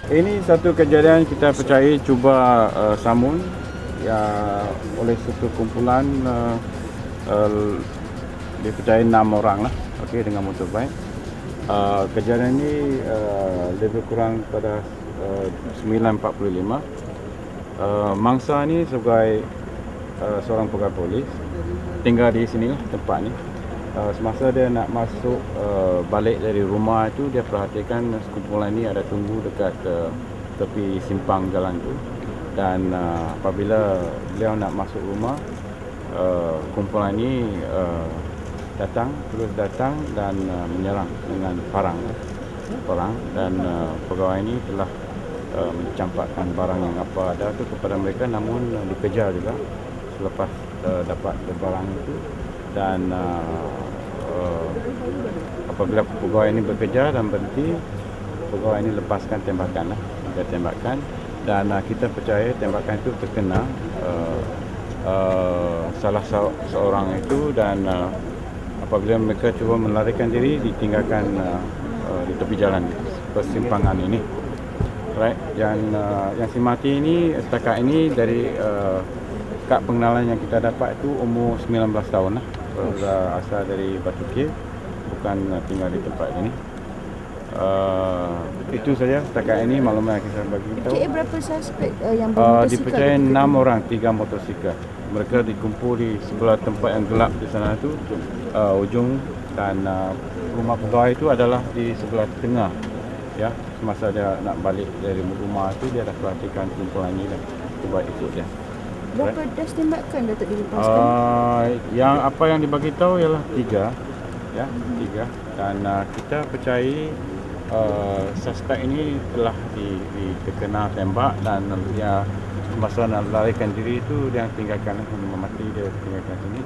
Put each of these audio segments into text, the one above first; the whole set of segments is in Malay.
Ini satu kejadian kita percaya cuba samun ya oleh satu kumpulan dipercayai 6 orang lah, okey, dengan motorbike. Kejadian ini lebih kurang pada 9.45. Mangsa ni sebagai seorang pegawai polis tinggal di sini lah tempat ni. Semasa dia nak masuk balik dari rumah itu, dia perhatikan sekumpulan ini ada tunggu dekat tepi simpang jalan tu. Dan apabila beliau nak masuk rumah, kumpulan ini terus datang dan menyerang dengan parang. Dan pegawai ini telah mencampakkan barang yang apa ada tu kepada mereka, namun dikejar juga selepas dapat barang itu. Dan apabila pegawai ini bekerja dan berhenti, pegawai ini lepaskan tembakan lah, dia tembakan. Dan kita percaya tembakan itu terkena salah seorang itu. Dan apabila mereka cuba melarikan diri, ditinggalkan di tepi jalan persimpangan ini. Right. Yang si mati ini setakat ini dari kad pengenalan yang kita dapat itu umur 19 tahun lah. Asal dari Batu Kir, bukan tinggal di tempat ini. Itu saja setakat ini maklumat yang kita bagi tahu. Berapa suspek yang bermotosikal? Dipercayai 6 orang, 3 motosikal. Mereka dikumpul di sebelah tempat yang gelap di sana tu, ujung. Dan rumah pegawai itu adalah di sebelah tengah. Ya, semasa dia nak balik dari rumah tu, dia dah perhatikan kumpulan ini dan cuba ikut dia. Berapa das tembakan Datuk dilepaskan? Yang apa yang dibagi tahu ialah 3, ya, 3. Dan kita percayai suspek ini telah terkena tembak, dan dia masa nak larikan diri itu dia tinggalkan mati, dia tinggalkan sini.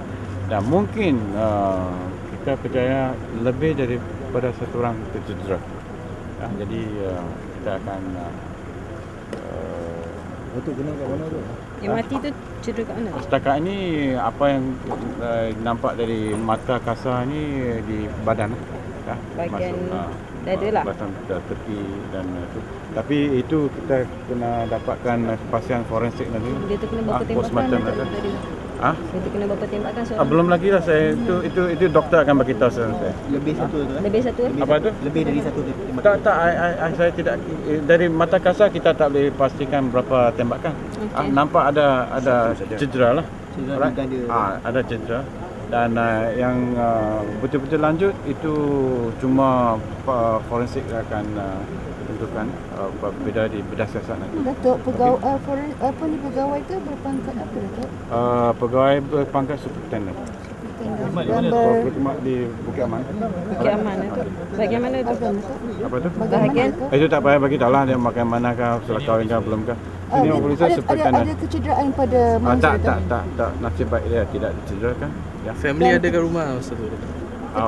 Dan mungkin kita percaya lebih daripada satu orang tercedera. Ya, jadi kita akan Datuk kena kat mana tu? Yang mati tu cedera kat mana? setakat ini apa yang nampak dari mata kasar ni di badan, ya, Bahagian dada lah. bahagian tepi dan itu. Tapi itu kita kena dapatkan kepastian forensik nanti. Dia tu kena berapa tembakan? Postmortem nanti. Dia tu kena berapa tembakan seorang? Belum lagi lah saya, itu doktor akan bagi tahu saya. Lebih satu tu. Lebih satu eh? Apa tu? Lebih dari satu tembakan. Tak, saya tidak, dari mata kasar kita tak boleh pastikan berapa tembakan. Okay. Nampak ada cedera lah. Cedera di dada. Ada cedera. Dan yang betul-betul lanjut itu cuma forensik akan tentukan berdasarkan nanti. Datuk, pegawai tu berpangkat apa, Datuk? Pegawai berpangkat superintendent. Di Bukit Aman. Bukit Aman Datuk. Bahagian mana tu? Apa tu? Bahagian? Itu tak payah bagi tahu lah dia makan manakah, setelah kahwin kah belum kah. Ini orang polis superintendent. Ada kecederaan pada mangsa? Tak. Nasib baik dia tidak dicederakan. Ya. Family ada kat rumah masa tu?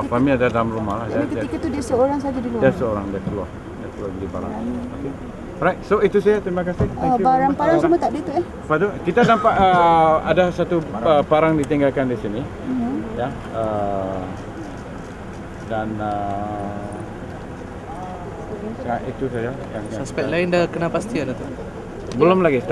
Family ada dalam rumah lah. Jadi ketika tu dia seorang saja di luar? Dia seorang, dia keluar beli barang. Okay. Alright, so itu saya, terima kasih. Thank you. Barang-barang semua tak ada tu Lepas tu, kita nampak ada satu barang ditinggalkan di sini. Ya. Dan itu saja. Suspek lain dah kena pasti ada tu? Belum lagi.